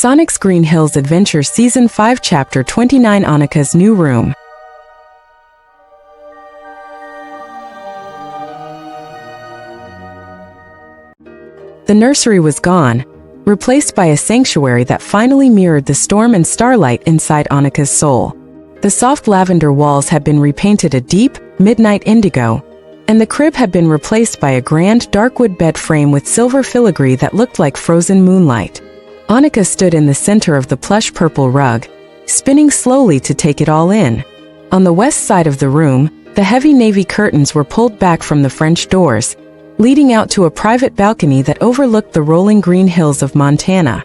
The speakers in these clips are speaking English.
Sonic's Green Hills Adventure Season 5 Chapter 29 Annika's New Room. The nursery was gone, replaced by a sanctuary that finally mirrored the storm and starlight inside Annika's soul. The soft lavender walls had been repainted a deep, midnight indigo, and the crib had been replaced by a grand darkwood bed frame with silver filigree that looked like frozen moonlight. Annika stood in the center of the plush purple rug, spinning slowly to take it all in. On the west side of the room, the heavy navy curtains were pulled back from the French doors, leading out to a private balcony that overlooked the rolling green hills of Montana.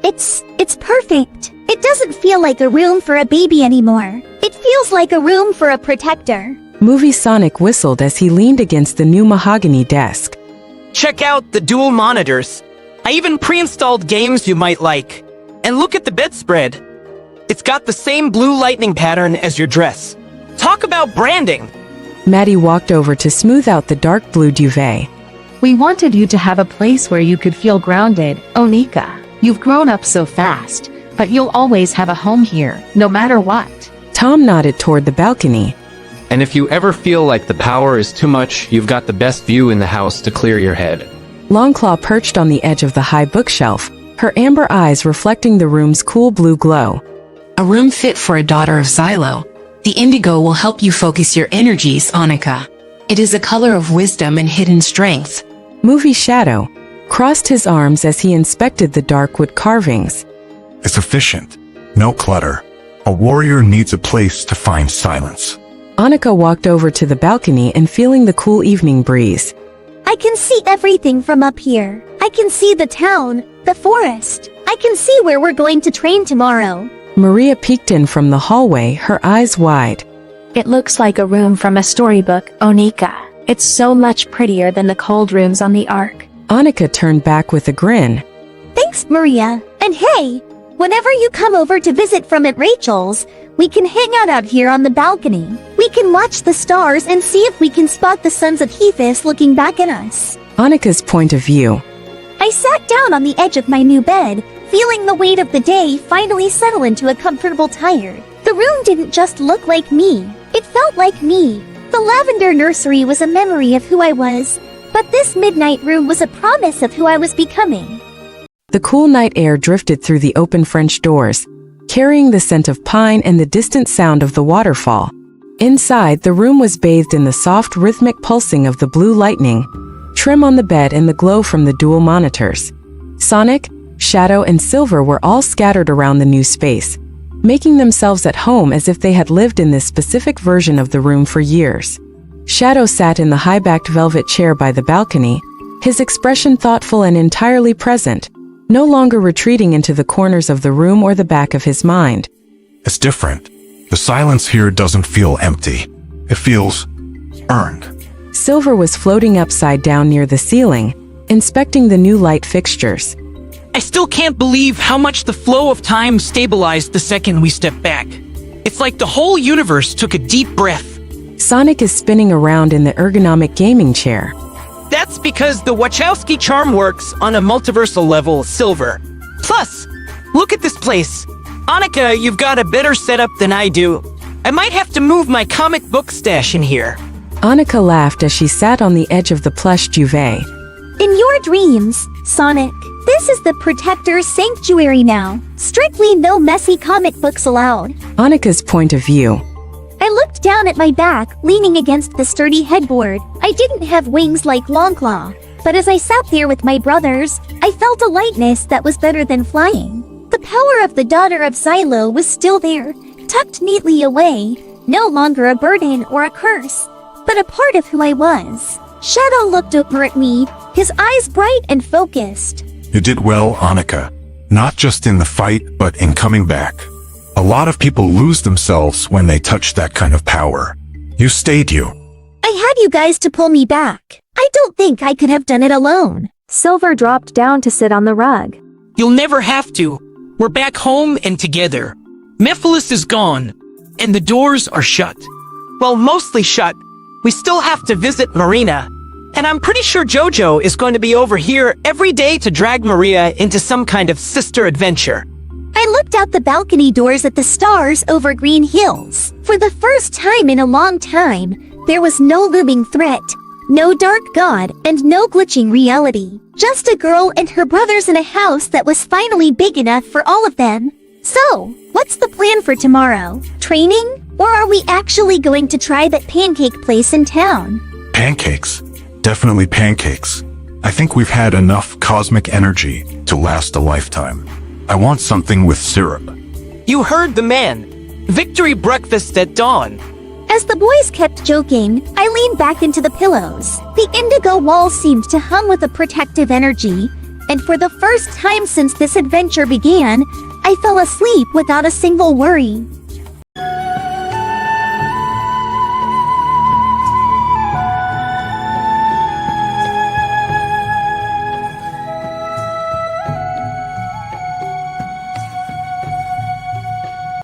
It's perfect. It doesn't feel like a room for a baby anymore. It feels like a room for a protector. Movie Sonic whistled as he leaned against the new mahogany desk. Check out the dual monitors. I even pre-installed games you might like. And look at the bedspread. It's got the same blue lightning pattern as your dress. Talk about branding. Maddie walked over to smooth out the dark blue duvet. We wanted you to have a place where you could feel grounded, Annika. You've grown up so fast, but you'll always have a home here, no matter what. Tom nodded toward the balcony. And if you ever feel like the power is too much, you've got the best view in the house to clear your head. Longclaw perched on the edge of the high bookshelf, her amber eyes reflecting the room's cool blue glow. A room fit for a daughter of Xylo. The indigo will help you focus your energies, Annika. It is a color of wisdom and hidden strength. Movie Shadow crossed his arms as he inspected the dark wood carvings. It's efficient. No clutter. A warrior needs a place to find silence. Annika walked over to the balcony and feeling the cool evening breeze. I can see everything from up here. I can see the town, the forest. I can see where we're going to train tomorrow. Maria peeked in from the hallway, her eyes wide. It looks like a room from a storybook, Annika. It's so much prettier than the cold rooms on the Ark. Annika turned back with a grin. Thanks, Maria. And hey, whenever you come over to visit from at Rachel's, we can hang out here on the balcony. We can watch the stars and see if we can spot the sons of Hephaestus looking back at us. Annika's point of view. I sat down on the edge of my new bed, feeling the weight of the day finally settle into a comfortable tired. The room didn't just look like me. It felt like me. The lavender nursery was a memory of who I was, but this midnight room was a promise of who I was becoming. The cool night air drifted through the open French doors, carrying the scent of pine and the distant sound of the waterfall. Inside, the room was bathed in the soft rhythmic pulsing of the blue lightning, trim on the bed and the glow from the dual monitors. Sonic, Shadow, and Silver were all scattered around the new space, making themselves at home as if they had lived in this specific version of the room for years. Shadow sat in the high-backed velvet chair by the balcony, his expression thoughtful and entirely present, no longer retreating into the corners of the room or the back of his mind. It's different. The silence here doesn't feel empty. It feels earned. Silver was floating upside down near the ceiling, inspecting the new light fixtures. I still can't believe how much the flow of time stabilized the second we stepped back. It's like the whole universe took a deep breath. Sonic is spinning around in the ergonomic gaming chair. That's because the Wachowski charm works on a multiversal level, Silver. Plus, look at this place. Annika, you've got a better setup than I do. I might have to move my comic book stash in here. Annika laughed as she sat on the edge of the plush duvet. In your dreams, Sonic, this is the Protector's sanctuary now. Strictly no messy comic books allowed. Annika's point of view. I looked down at my back, leaning against the sturdy headboard. I didn't have wings like Longclaw, but as I sat there with my brothers, I felt a lightness that was better than flying. The power of the daughter of Xylo was still there, tucked neatly away, no longer a burden or a curse, but a part of who I was. Shadow looked over at me, his eyes bright and focused. You did well, Annika. Not just in the fight, but in coming back. A lot of people lose themselves when they touch that kind of power. You stayed you. I had you guys to pull me back. I don't think I could have done it alone. Silver dropped down to sit on the rug. You'll never have to. We're back home and together. Mephiles is gone, and the doors are shut. Well, mostly shut. We still have to visit Marina. And I'm pretty sure Jojo is going to be over here every day to drag Maria into some kind of sister adventure. I looked out the balcony doors at the stars over green hills. For the first time in a long time, there was no looming threat, no dark god, and no glitching reality. Just a girl and her brothers in a house that was finally big enough for all of them. So, what's the plan for tomorrow? Training? Or are we actually going to try that pancake place in town? Pancakes. Definitely pancakes. I think we've had enough cosmic energy to last a lifetime. I want something with syrup. You heard the man. Victory breakfast at dawn. As the boys kept joking, I leaned back into the pillows. The indigo wall seemed to hum with a protective energy, and for the first time since this adventure began, I fell asleep without a single worry.